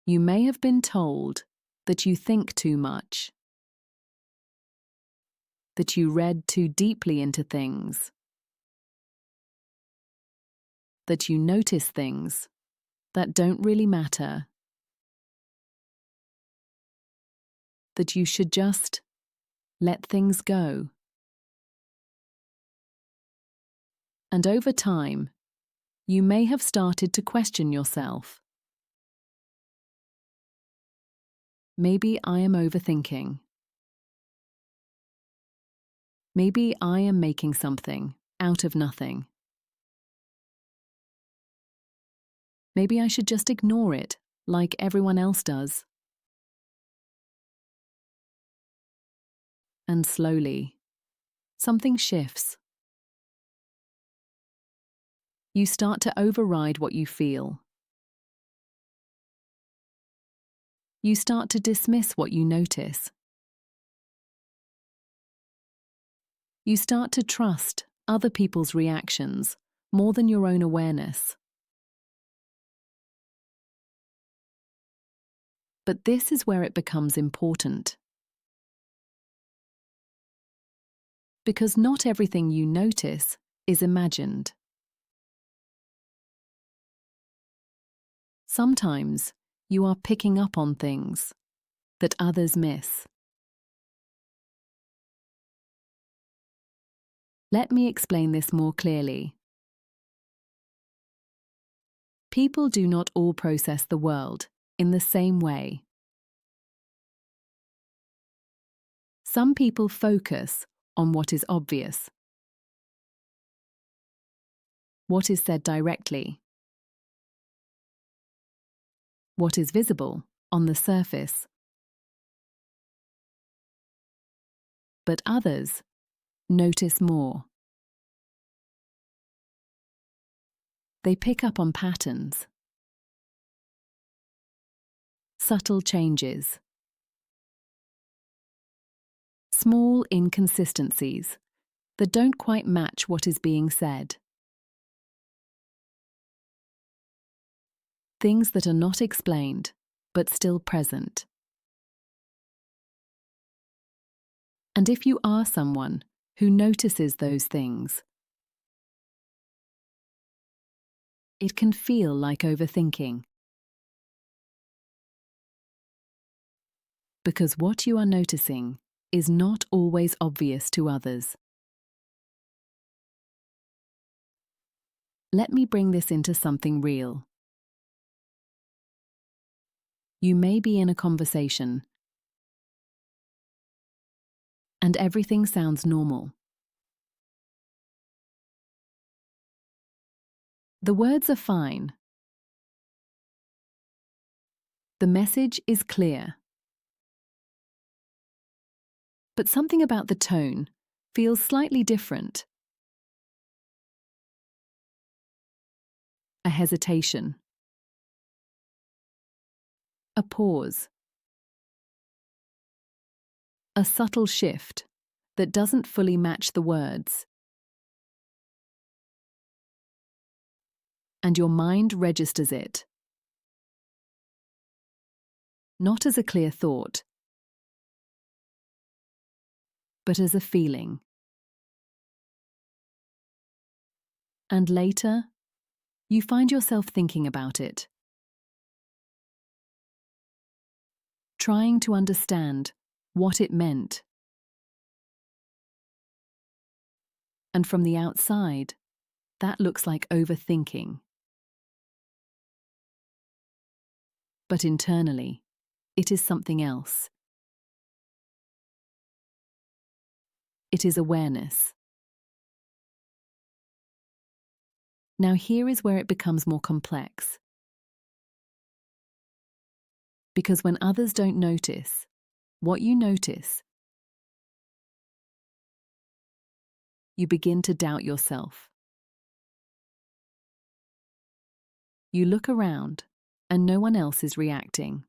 You may have been told that you think too much, that you read too deeply into things, that you notice things that don't really matter, that you should just let things go. And over time, you may have started to question yourself. Maybe I am overthinking. Maybe I am making something out of nothing. Maybe I should just ignore it like everyone else does. And slowly, something shifts. You start to override what you feel. You start to dismiss what you notice. You start to trust other people's reactions more than your own awareness. But this is where it becomes important. Because not everything you notice is imagined. Sometimes you are picking up on things that others miss. Let me explain this more clearly. People do not all process the world in the same way. Some people focus on what is obvious, what is said directly, what is visible on the surface. But others notice more. They pick up on patterns, subtle changes, small inconsistencies that don't quite match what is being said. Things that are not explained, but still present. And if you are someone who notices those things, it can feel like overthinking. Because what you are noticing is not always obvious to others. Let me bring this into something real. You may be in a conversation, and everything sounds normal. The words are fine. The message is clear. But something about the tone feels slightly different. A hesitation. A pause. A subtle shift that doesn't fully match the words. And your mind registers it. Not as a clear thought, but as a feeling. And later, you find yourself thinking about it, trying to understand what it meant. And from the outside, that looks like overthinking. But internally, it is something else. It is awareness. Now here is where it becomes more complex. Because when others don't notice what you notice, you begin to doubt yourself. You look around and no one else is reacting.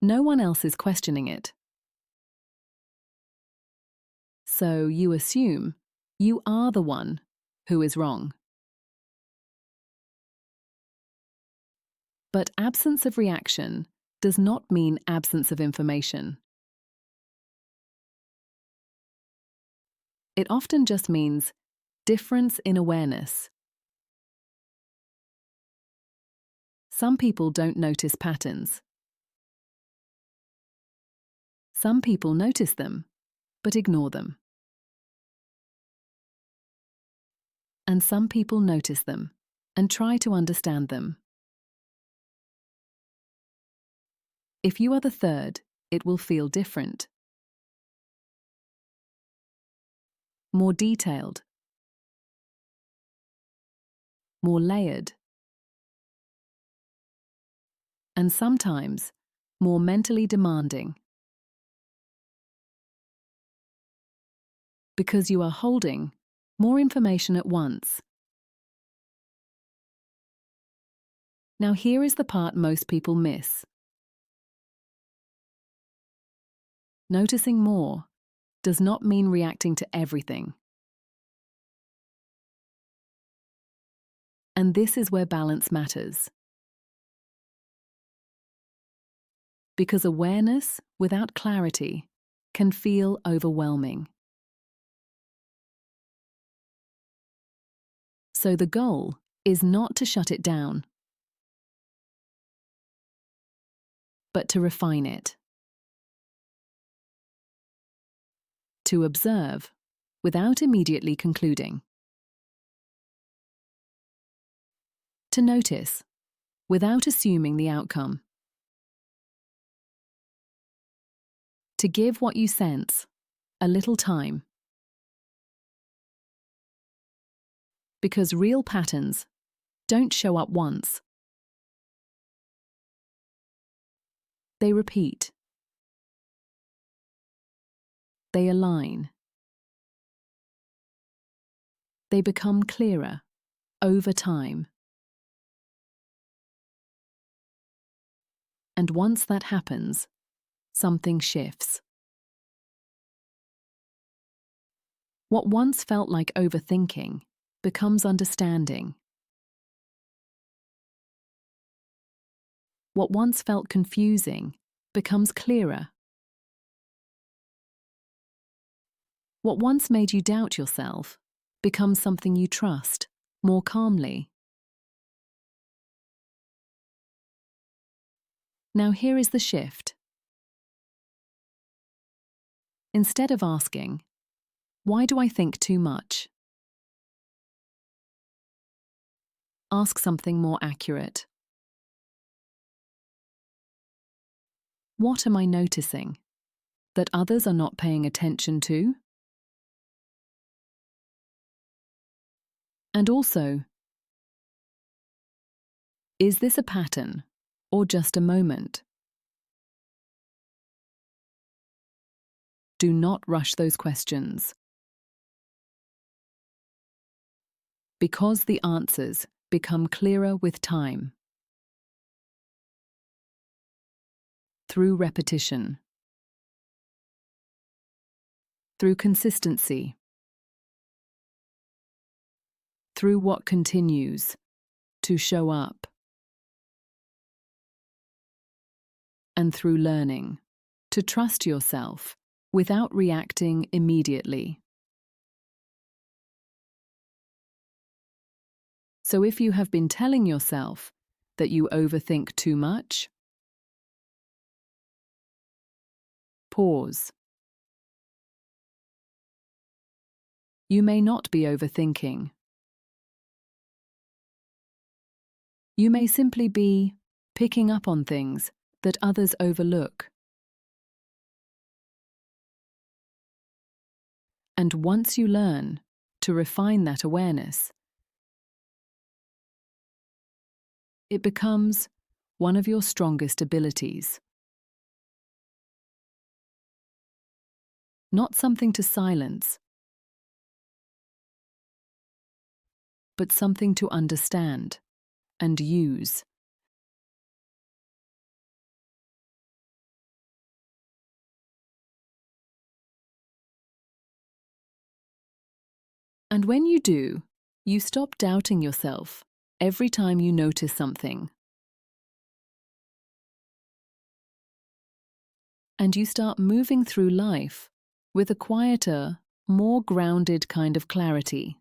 No one else is questioning it. So you assume you are the one who is wrong. But absence of reaction does not mean absence of information. It often just means difference in awareness. Some people don't notice patterns. Some people notice them, but ignore them. And some people notice them and try to understand them. If you are the third, it will feel different. More detailed. More layered. And sometimes more mentally demanding. Because you are holding more information at once. Now here is the part most people miss. Noticing more does not mean reacting to everything. And this is where balance matters. Because awareness without clarity can feel overwhelming. So the goal is not to shut it down, but to refine it. To observe without immediately concluding. To notice without assuming the outcome. To give what you sense a little time. Because real patterns don't show up once. They repeat. They align. They become clearer over time. And once that happens, something shifts. What once felt like overthinking becomes understanding. What once felt confusing becomes clearer. What once made you doubt yourself becomes something you trust more calmly. Now here is the shift. Instead of asking, "Why do I think too much?" ask something more accurate. What am I noticing that others are not paying attention to? And also, is this a pattern or just a moment? Do not rush those questions. Because the answers become clearer with time. Through repetition. Through consistency. Through what continues to show up. And through learning to trust yourself without reacting immediately. So if you have been telling yourself that you overthink too much, pause. You may not be overthinking. You may simply be picking up on things that others overlook. And once you learn to refine that awareness, it becomes one of your strongest abilities. Not something to silence, but something to understand and use. And when you do, you stop doubting yourself every time you notice something. and you start moving through life with a quieter, more grounded kind of clarity.